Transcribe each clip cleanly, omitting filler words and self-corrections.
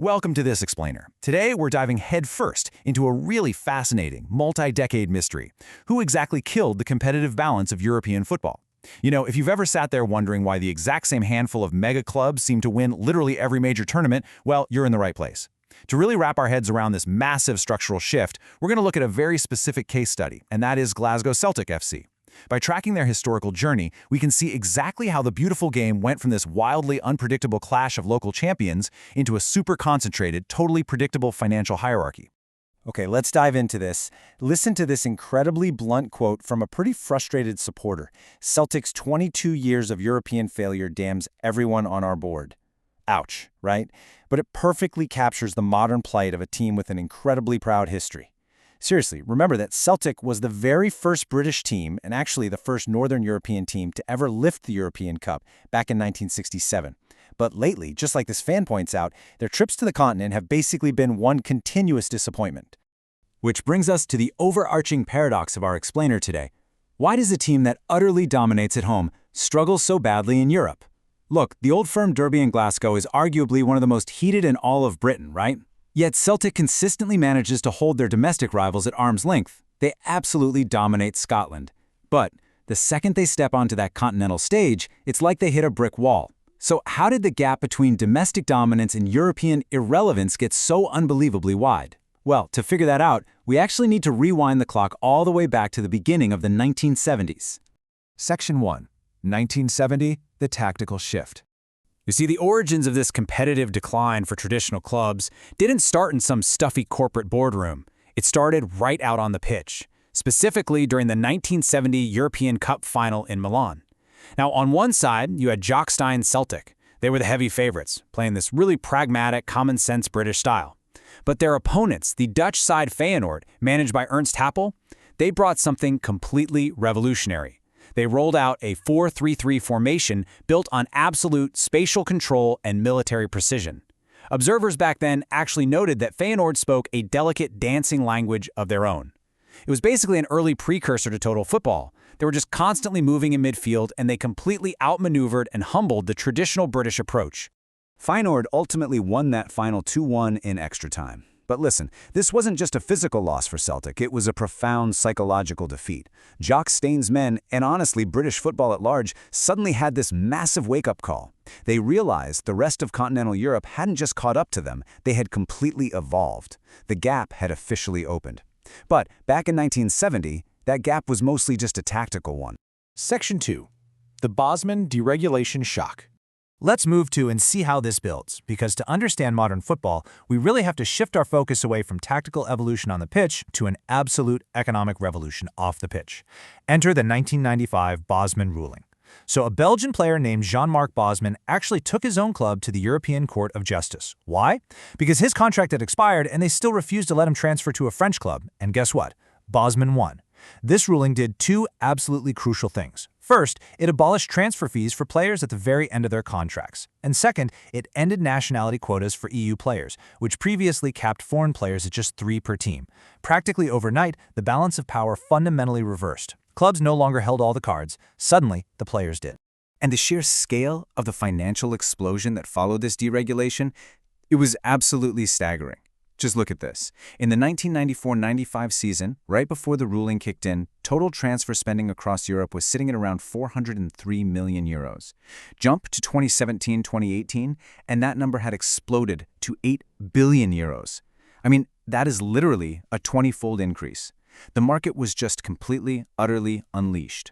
Welcome to This Explainer. Today, we're diving headfirst into a really fascinating, multi-decade mystery. Who exactly killed the competitive balance of European football? You know, if you've ever sat there wondering why the exact same handful of mega clubs seem to win literally every major tournament, well, you're in the right place. To really wrap our heads around this massive structural shift, we're going to look at a very specific case study, and that is Glasgow Celtic FC. By tracking their historical journey, we can see exactly how the beautiful game went from this wildly unpredictable clash of local champions into a super concentrated, totally predictable financial hierarchy. Okay, let's dive into this. Listen to this incredibly blunt quote from a pretty frustrated supporter. Celtic's 22 years of European failure damns everyone on our board. Ouch, right? But it perfectly captures the modern plight of a team with an incredibly proud history. Seriously, remember that Celtic was the very first British team and actually the first Northern European team to ever lift the European Cup back in 1967. But lately, just like this fan points out, their trips to the continent have basically been one continuous disappointment. Which brings us to the overarching paradox of our explainer today. Why does a team that utterly dominates at home struggle so badly in Europe? Look, the old firm derby in Glasgow is arguably one of the most heated in all of Britain, right? Yet Celtic consistently manages to hold their domestic rivals at arm's length. They absolutely dominate Scotland. But the second they step onto that continental stage, it's like they hit a brick wall. So how did the gap between domestic dominance and European irrelevance get so unbelievably wide? Well, to figure that out, we actually need to rewind the clock all the way back to the beginning of the 1970s. Section 1. 1970, the tactical shift. You see, the origins of this competitive decline for traditional clubs didn't start in some stuffy corporate boardroom. It started right out on the pitch, specifically during the 1970 European Cup final in Milan. Now, on one side, you had Jock Stein's Celtic. They were the heavy favorites, playing this really pragmatic, common-sense British style. But their opponents, the Dutch side Feyenoord, managed by Ernst Happel, they brought something completely revolutionary. They rolled out a 4-3-3 formation built on absolute spatial control and military precision. Observers back then actually noted that Feyenoord spoke a delicate dancing language of their own. It was basically an early precursor to total football. They were just constantly moving in midfield, and they completely outmaneuvered and humbled the traditional British approach. Feyenoord ultimately won that final 2-1 in extra time. But listen, this wasn't just a physical loss for Celtic, it was a profound psychological defeat. Jock Stein's men, and honestly British football at large, suddenly had this massive wake-up call. They realized the rest of continental Europe hadn't just caught up to them, they had completely evolved. The gap had officially opened. But back in 1970, that gap was mostly just a tactical one. Section 2. The Bosman deregulation shock. Let's move to and see how this builds, because to understand modern football, we really have to shift our focus away from tactical evolution on the pitch to an absolute economic revolution off the pitch. Enter the 1995 Bosman ruling. So a Belgian player named Jean-Marc Bosman actually took his own club to the European Court of Justice. Why? Because his contract had expired and they still refused to let him transfer to a French club. And guess what? Bosman won. This ruling did two absolutely crucial things. First, it abolished transfer fees for players at the very end of their contracts. And second, it ended nationality quotas for EU players, which previously capped foreign players at just 3 per team. Practically overnight, the balance of power fundamentally reversed. Clubs no longer held all the cards. Suddenly, the players did. And the sheer scale of the financial explosion that followed this deregulation, it was absolutely staggering. Just look at this. In the 1994-95 season, right before the ruling kicked in, total transfer spending across Europe was sitting at around 403 million euros. Jump to 2017-2018, and that number had exploded to 8 billion euros. I mean, that is literally a 20-fold increase. The market was just completely, utterly unleashed.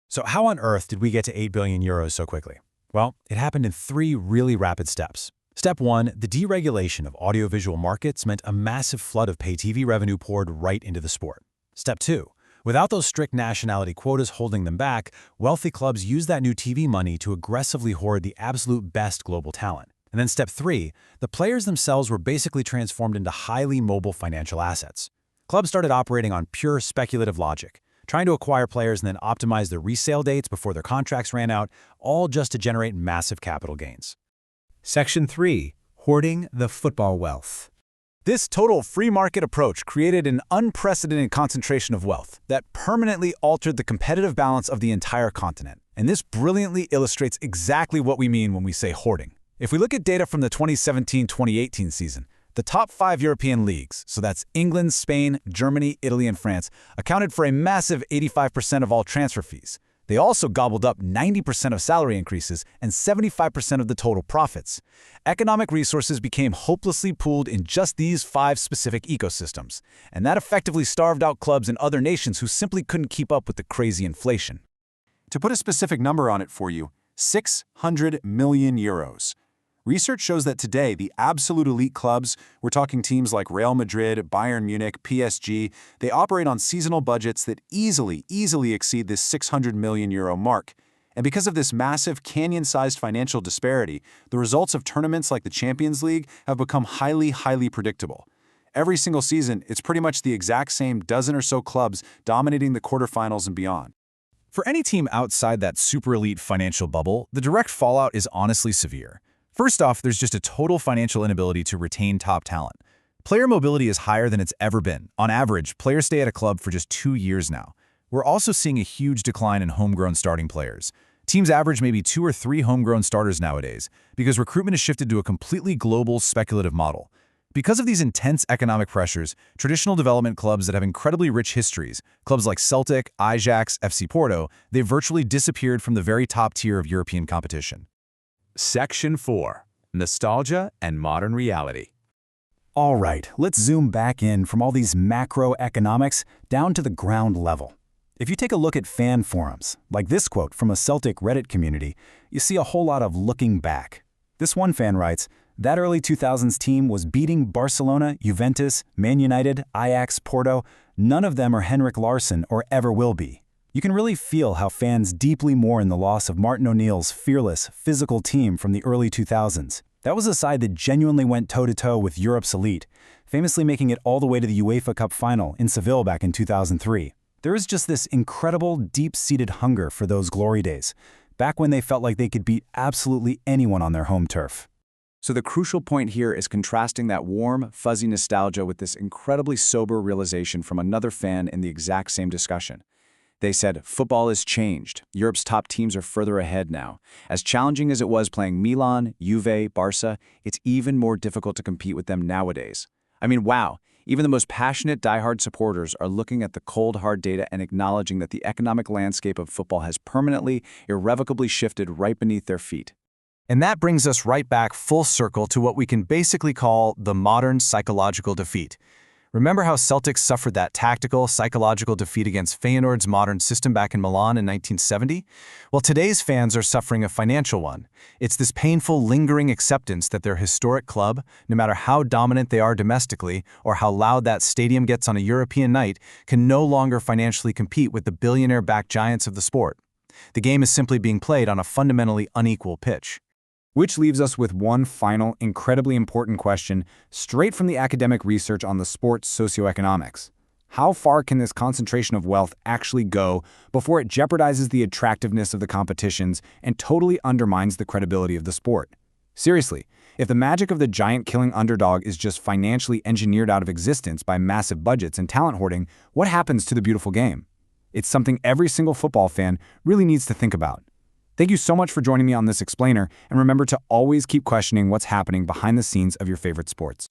So how on earth did we get to 8 billion euros so quickly? Well, it happened in 3 really rapid steps. Step 1, the deregulation of audiovisual markets meant a massive flood of pay TV revenue poured right into the sport. Step 2, without those strict nationality quotas holding them back, wealthy clubs used that new TV money to aggressively hoard the absolute best global talent. And then step 3, the players themselves were basically transformed into highly mobile financial assets. Clubs started operating on pure speculative logic, trying to acquire players and then optimize their resale dates before their contracts ran out, all just to generate massive capital gains. Section 3. Hoarding the football wealth. This total free market approach created an unprecedented concentration of wealth that permanently altered the competitive balance of the entire continent. And this brilliantly illustrates exactly what we mean when we say hoarding. If we look at data from the 2017-2018 season, the top 5 European leagues, so that's England, Spain, Germany, Italy, and France, accounted for a massive 85% of all transfer fees. They also gobbled up 90% of salary increases and 75% of the total profits. Economic resources became hopelessly pooled in just these 5 specific ecosystems, and that effectively starved out clubs in other nations who simply couldn't keep up with the crazy inflation. To put a specific number on it for you, 600 million euros. Research shows that today, the absolute elite clubs, we're talking teams like Real Madrid, Bayern Munich, PSG, they operate on seasonal budgets that easily exceed this 600 million euro mark. And because of this massive canyon-sized financial disparity, the results of tournaments like the Champions League have become highly predictable. Every single season, it's pretty much the exact same dozen or so clubs dominating the quarterfinals and beyond. For any team outside that super elite financial bubble, the direct fallout is honestly severe. First off, there's just a total financial inability to retain top talent. Player mobility is higher than it's ever been. On average, players stay at a club for just 2 years now. We're also seeing a huge decline in homegrown starting players. Teams average maybe 2 or 3 homegrown starters nowadays because recruitment has shifted to a completely global, speculative model. Because of these intense economic pressures, traditional development clubs that have incredibly rich histories, clubs like Celtic, Ajax, FC Porto, they've virtually disappeared from the very top tier of European competition. Section 4. Nostalgia and Modern Reality. All right, let's zoom back in from all these macroeconomics down to the ground level. If you take a look at fan forums, like this quote from a Celtic Reddit community, you see a whole lot of looking back. This one fan writes, "That early 2000s team was beating Barcelona, Juventus, Man United, Ajax, Porto. None of them are Henrik Larsson or ever will be." You can really feel how fans deeply mourn the loss of Martin O'Neill's fearless, physical team from the early 2000s. That was a side that genuinely went toe-to-toe with Europe's elite, famously making it all the way to the UEFA Cup final in Seville back in 2003. There is just this incredible, deep-seated hunger for those glory days, back when they felt like they could beat absolutely anyone on their home turf. So the crucial point here is contrasting that warm, fuzzy nostalgia with this incredibly sober realization from another fan in the exact same discussion. They said, football has changed. Europe's top teams are further ahead now. As challenging as it was playing Milan, Juve, Barca, it's even more difficult to compete with them nowadays. I mean, wow. Even the most passionate diehard supporters are looking at the cold, hard data and acknowledging that the economic landscape of football has permanently, irrevocably shifted right beneath their feet. And that brings us right back full circle to what we can basically call the modern psychological defeat. Remember how Celtics suffered that tactical, psychological defeat against Feyenoord's modern system back in Milan in 1970? Well, today's fans are suffering a financial one. It's this painful, lingering acceptance that their historic club, no matter how dominant they are domestically or how loud that stadium gets on a European night, can no longer financially compete with the billionaire-backed giants of the sport. The game is simply being played on a fundamentally unequal pitch. Which leaves us with one final, incredibly important question, straight from the academic research on the sport's socioeconomics. How far can this concentration of wealth actually go before it jeopardizes the attractiveness of the competitions and totally undermines the credibility of the sport? Seriously, if the magic of the giant-killing underdog is just financially engineered out of existence by massive budgets and talent hoarding, what happens to the beautiful game? It's something every single football fan really needs to think about. Thank you so much for joining me on this explainer, and remember to always keep questioning what's happening behind the scenes of your favorite sports.